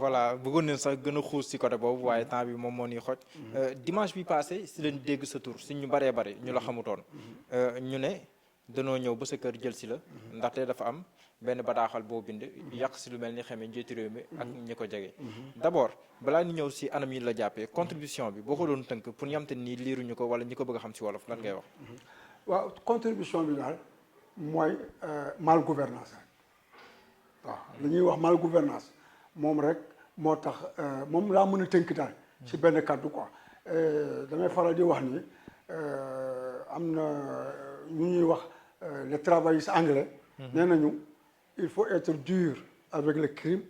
voilà bëggoon nañ sax gën a xuus ci côté boobu waaye temps bi moom moo ñuy xoj. dimanche bi passé si leen dégg sa tur si ñu baree bari ñu la xamutoon. ñu ne danoo ñëw ba sa kër jël si la. ndaxte dafa am benn bataaxal boo bind yàq si lu mel ni xamee njiitu réew mi ak ñi ko jege. d'abord balaa ñu ñëw si anam yi la jàppee contribution bi boo ko doon tënk pour ñu am te nii liiruñu ko wala ñi ko bëgg a xam si wolof lan ngay wax. waaw contribution bi daal mooy mal gouvernance waaw li ñuy wax mal gouvernance moom rek moo tax moom laa mën a tënk daal ci benn kàddu quoi damay faral di wax ni am na ñu ñuy wax les travaillistes anglais nee nañu il faut être dur avec le crime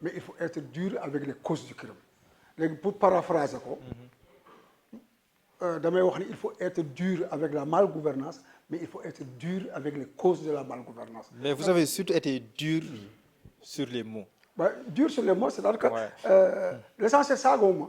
mais il faut être dur avec les causes du crime léegi pour paraphraser ko damay wax ni il faut être dur avec la malgouvernance mais il faut être dur avec les causes de la malgouvernance. Mais vous avez surtout été dur sur les mots. Bah, dur sur les mots, c'est-à-dire que l'essentiel saaguma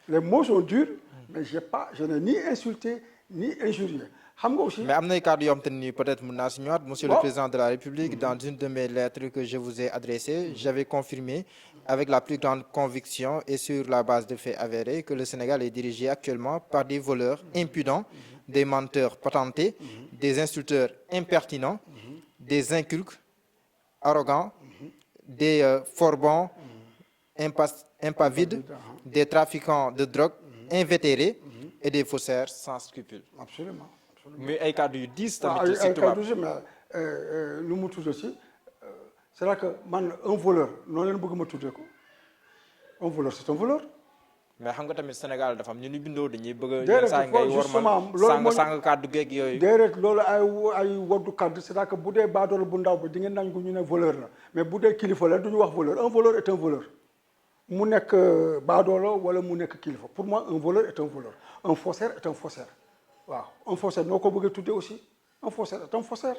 les mots sont durs mais je n'ai ni insulté ni injurié. xam nga aussi mais am na kàddu yoo xam te ni peut-être mën naa si ñëwaat monsieur le président de la République dans une de mes lettres que je vous ai adressées j'avais confirmé avec la plus grande conviction et sur la base de faits avérés que le Sénégal est dirigé actuellement par des voleurs impudents, des menteurs patentés, des insulteurs impertinents, des incultes arrogants, des forbans impavides, des trafiquants de drogue invétérés et des faussaires sans scrupules. Absolument. mais ay kàddu yu diis tamit ci tubaab mais lu mu tudd aussi c'est là que man un voleur noonu leen bëgg ma tuddee ko un voleur c'est un voleur. mais xam nga tamit Sénégal dafa am ñu ni bindoo dañuy bëgg a. déedéet saa ngay wormal sàng kàddu geeg yooyu. déedéet loolu ay woddu kàddu c'est-à-dire que bu dee baadoolo bu ndaw bi di ngeen nangu ñu ne voleur la mais bu dee kilifa la du ñu wax voleur un voleur est un voleur mu nekk baadoolo wala mu nekk kilifa pour moi un voleur est un voleur un faussaire est un faussaire. waaw un faussaire noo ko bëggee tuddee aussi un faussaire est un faussaire.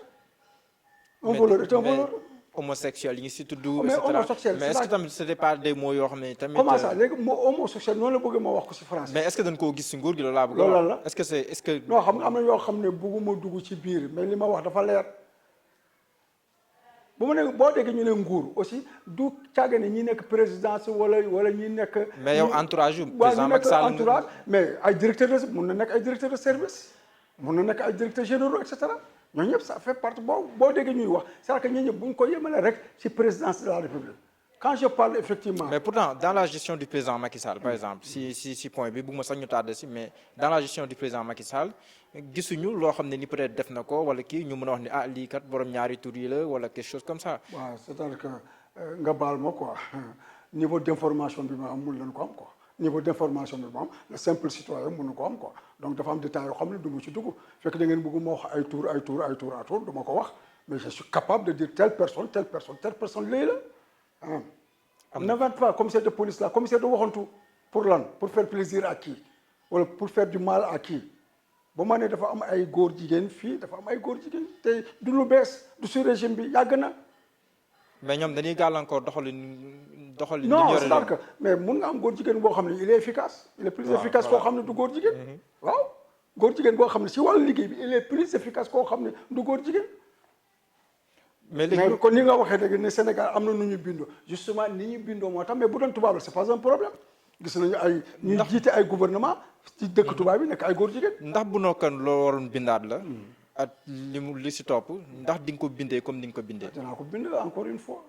un voleur est un voleur. homosexuel yi ngi si tudd. mais homosexuel mais est-ce que tamit c'était pas des mots yoo xam ne tamit. comment ça léegi moo homosexuel noonu la bëgg ma wax ko si français. mais est-ce que dañ koo gis si nguur gi loolu laa bëgg. loolu la est-ce que. non xam nga am na yoo xam ne bëgguma dugg ci biir mais li ma wax dafa leer bu ma ne boo déggee ñu ne nguur aussi du càgg ne ñi nekk présidence wala ñi nekk. mais yow entourage yu président Macky Sall entourage mais ay directeur de mun na nekk ay directeur de service mun na nekk ay directeurs généraux et cetera ñooñu ñëpp ça fait partie boo déggee ñuy wax c'est-à-dire que ñooñu ñëpp bu ñu ko yemale rek ci présidence de la République quand je parle effectivement. mais pourtant dans la gestion du président Macky Sall par exemple si point bi bëgg ma sax ñu tardé si mais dans la gestion du président Macky Sall gisuñu loo xam ne ni peut-être def na ko wala kii ñu mën a wax ni ah lii kat borom ñaari tur yi la wala quelque chose comme ça. waaw c'est-à-dire que nga baal ma quoi niveau d'information bi ma am mun leen ko am quoi niveau d'information bi ma am le simple citoyen mënu ko am quoi donc dafa am détails yoo xam ne du ma ci dugg fekk da ngeen bëgg ma wax ay tour du ma ko wax mais je suis capable de dire telle personne léegi la n'invente pas commissaire de police là commissaire de waxantu pour lan pour faire plaisir à qui wala pour faire du mal à qui ba ma ne dafa am ay góor jigéen fii dafa am ay góor jigéen te du lu bees du su régime bi yàgg na. mais ñoom dañuy gàllankoor doxalin. non c'est-à-dire que mais mun nga am góor jigéen boo xam ne il est efficace. il est plus efficace koo xam ne du góor jigéen. waaw góor jigéen boo xam ne si wàllu liggéey bi il est plus efficace koo xam ne du góor jigéen. mais kon ni nga waxee léegi ne Sénégal am na nu ñu bindoo justement ni ñu bindoo moo tax mais bu doon tubaab la c'est pas un problème gis nañu ay ñuy jiite ay gouvernement ci dëkk tubaab yi nekk ay góor jigéen. ndax bu nokkan loo waroon bindaat la. ak li si topp ndax di nga ko bindee comme ni nga ko bindee. dinaa ko bind encore une fois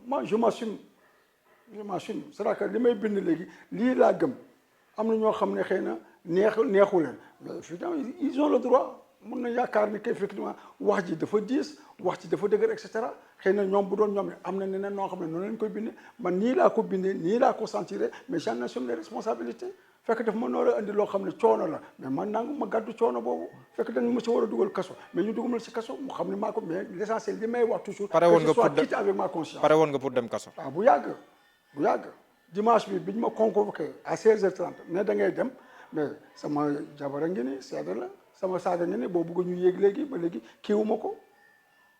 moi je m'assume c'est-à-dire que li may bind léegi lii laa gëm am na ñoo xam ne xëy na neexu leen mais évidemment ils ont le droit. mun na yaakaar ni que effectivement wax ji dafa diis wax ji dafa dëgër et cetera xëy na ñoom bu doon ñoom ne am na neneen noo xam ne noonu lañ koy bindee man nii laa ko bindee nii laa ko sentiré mais j'en assume les responsabilités fekk daf ma noor a indi loo xam ne coono la mais man nangu ma gàddu coono boobu fekk dañ ma si war a dugal kaso mais ñu dugal ma si kaso mu xam ne maa ko mais l'essentiel li may wax toujours. pare woon nga pour quitte avec ma conscience. pare woon nga pour dem kaso. waaw bu yàgg dimanche bi ñu ma convoqué à 16h30 ne da ngay dem mais sama jabar a ngi ni seede la. sama saaga nga ne boo bëgg ñu yéeg léegi ba léegi kiiwuma ko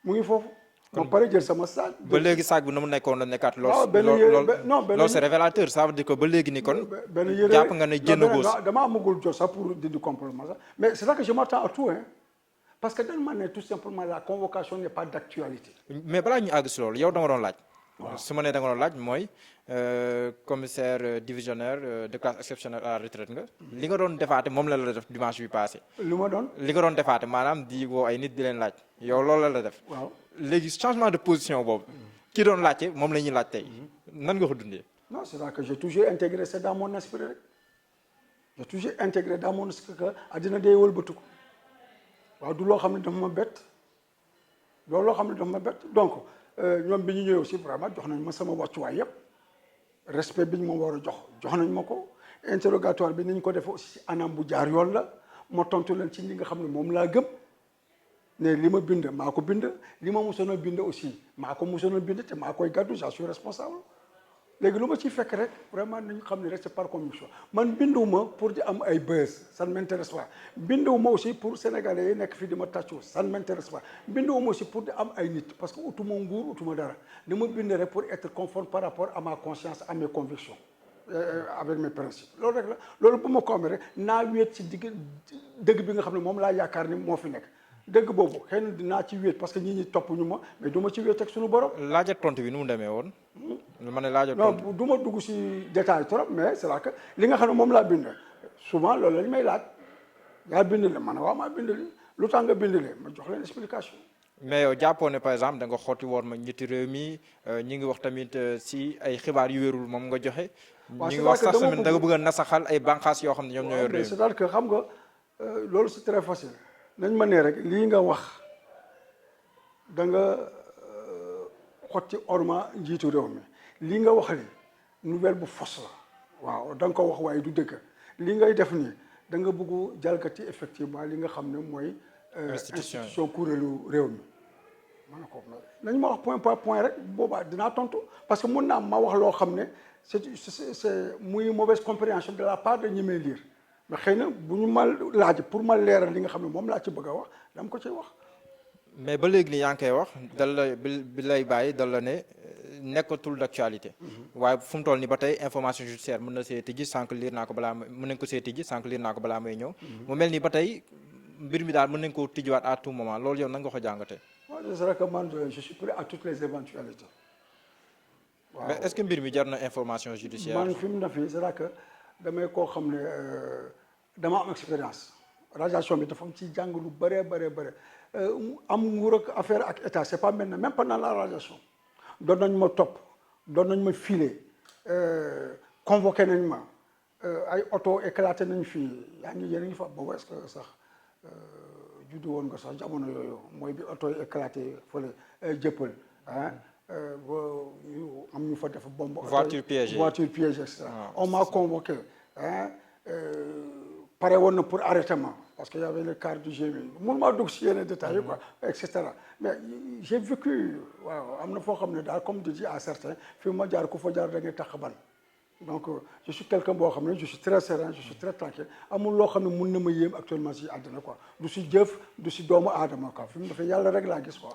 mu ngi foofu. ma pare jël sama saag. ba léegi saag bi na mu nekkoon la nekkaat. loolu c'est révélateur ça veut dire que ba léegi ni kon. benn yére jàpp nga ne jënd góos. damaa amagul jot sax pour dindi complètement sax mais c'est là que je m'attends à tout hein parce que dañ ma ne tout simplement la convocation n'est pas d'actualité. mais balaa ñu àgg si loolu yow dama doon laaj su ma nee da nga doon laaj mooy commissaire divisionnaire de classe exceptionnelle à la retraite nga. li nga doon defaate moom la def dimanche bi passé. li ma doon. li nga doon defaate maanaam di woo ay nit di leen laaj yow loolu la def. waaw léegi changement de position boobu. ki doon laajte moom la ñuy laaj tey. nan nga ko dundee. non c'est vrai que j'ai toujours intégré ça dans mon esprit rek j'ai toujours intégré dans mon esprit que àddina day wëlbatu ko waaw du loo xam ne dafa ma bett loolu loo xam ne dafa ma bett donc ñoom bi ñu ñëwee aussi vraiment jox nañ ma sama wàccuwaay yëpp respect bi ñu ma war a jox nañ ma ko interrogatoire bi ni ñu ko defee aussi si anam bu jaar yoon la ma tontu leen ci li nga xam ne moom laa gëm ne li ma bind maa ko bind li ma mosoon a bind aussi maa ko mosoon a bind te maa koy gàddu j'en suis responsable léegi lu ma ciy fekk rek vraiment nañu xam ne rek c'est par conviction man binduwuma pour di am ay buzz ça ne m'intéresse pas binduwuma aussi pour sénégalais yi nekk fii di ma tàccu ça ne m'intéresse pas binduwuma aussi pour di am ay nit parce que utuma nguur utuma dara li ma bind rek pour être conforme par rapport à ma conscience à mes convictions avec mes principes loolu rek la loolu bu ma ko amee rek naa wéet ci dëgg bi nga xam ne moom laa yaakaar ni moo fi nekk dëgg boobu xëy na dinaa ci wéet parce que ñi topp ñu ma mais du ma ci wéet ak suñu borom. laaj ak tontu bi nu mu demee woon. ma ne laaj ak tontu non du ma dugg si détail trop mais c'est là que li nga xam ne moom laa bind souvent loolu la ñu may laaj yaa bind le man waaw maa bind li lu tax nga bind le ma jox leen explication. mais yow jàppoo ne par exemple da nga xotti woon ma njiitu réew mi ñi ngi wax tamit si ay xibaar yu wérul moom nga joxe. waaw ñi ngi wax sax tamit da nga bëgg a nasaxal ay bànqaas yoo xam ne ñoom ñoo yor réew mi. c'est-à-dire que xam nga loolu c'est très facile. nañ ma ne rek lii nga wax da nga xotti orma njiitu réew mi lii nga wax ni nouvelle bu fausse la waaw da nga ko wax waaye du dëgg li ngay def nii da nga bëgg jalgati effectivement li nga xam ne mooy institution kuréelu réew mi ma ne ko nañ ma wax point par point rek boobaa dinaa tontu parce que mun naa ma wax loo xam ne c'est muy mauvaise compréhension de la part de ñi may lire mais xëy na bu ñu ma laaj pour ma leeral li nga xam ne moom laa ci bëgg a wax dama ko ciy wax. mais ba léegi nii yaa ngi koy wax dal la bi lay bàyyi dal la ne nekkatul d'actualité. waaye fu mu toll nii ba tey information judiciaire mën na see tijji sànq liir naa ko balaa mën nañ ko see tijji sànq liir naa ko balaa may ñëw. mu mel ni ba tey mbir mi daal mën nañ koo tijjiwaat à tout moment loolu yow nan nga ko jàngatee. moi je dirais que man je suis prêt à toutes les éventualités. waaw mais est-ce que mbir mi jar na information judiciaire. man fi mu ne fii c'est que damay koo xam ne dama am expérience radiation bi dafa am ci jàng lu bëree am nguur ak affaire ak état c'est pas maintenant même pendant la radiation doon nañ ma topp doon nañ ma filer convoqué nañ ma ay auto éclaté nañ fii yaa ngi yéen a ngi fa boobu est-ce que sax juddu woon nga sax jamono yooyu mooy bi auto éclaté fële jëppal ah am ñu fa def bombe voiture piégée et cetera on m'a convoqué pare woon na pour arrêtement parce que y avait le quart du GMI mun maa dugg si yenn détails yi quoi et cetera mais j'ai vécu waaw am na foo xam ne daal comme tu dis à certains fi ma jaar ku fa jaar da ngay tax ban donc je suis quelqu'un boo xam ne je suis très serein je suis très tranquille amul loo xam ne mun na ma yéem actuellement si àddina quoi du si jëf du si doomu aadama quoi fi mu defee yàlla rek laa gis quoi